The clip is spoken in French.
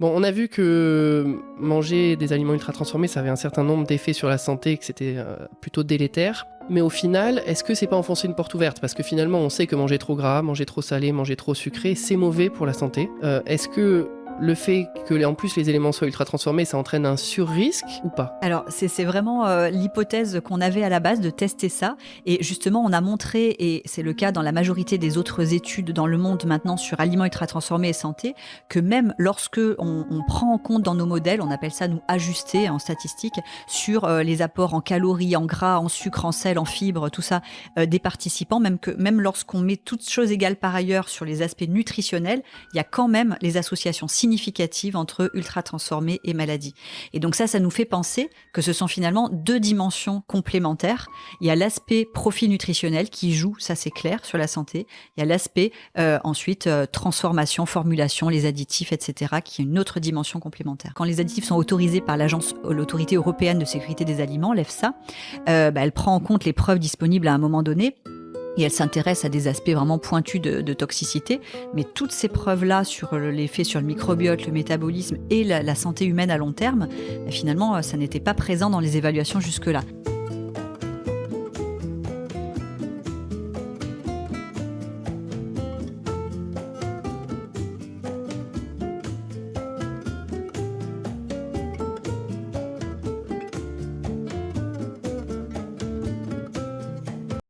Bon, on a vu que manger des aliments ultra transformés, ça avait un certain nombre d'effets sur la santé, que c'était plutôt délétère. Mais au final, est-ce que c'est pas enfoncer une porte ouverte? Parce que finalement, on sait que manger trop gras, manger trop salé, manger trop sucré, c'est mauvais pour la santé. Est-ce que le fait que en plus les éléments soient ultra transformés, ça entraîne un sur-risque ou pas? Alors, c'est vraiment l'hypothèse qu'on avait à la base de tester ça. Et justement, on a montré, et c'est le cas dans la majorité des autres études dans le monde maintenant sur aliments ultra transformés et santé, que même lorsque on prend en compte dans nos modèles, on appelle ça nous ajuster en statistique, sur les apports en calories, en gras, en sucre, en sel, en fibres, tout ça, des participants, même lorsqu'on met toutes choses égales par ailleurs sur les aspects nutritionnels, il y a quand même les associations significatives entre ultra transformés et maladies. Et donc ça nous fait penser que ce sont finalement deux dimensions complémentaires. Il y a l'aspect profil nutritionnel qui joue, ça c'est clair, sur la santé. Il y a l'aspect ensuite transformation, formulation, les additifs, etc., qui est une autre dimension complémentaire. Quand les additifs sont autorisés par l'autorité européenne de sécurité des aliments, l'EFSA, elle prend en compte les preuves disponibles à un moment donné. Et elle s'intéresse à des aspects vraiment pointus de toxicité. Mais toutes ces preuves-là sur l'effet sur le microbiote, le métabolisme et la santé humaine à long terme, finalement, ça n'était pas présent dans les évaluations jusque-là.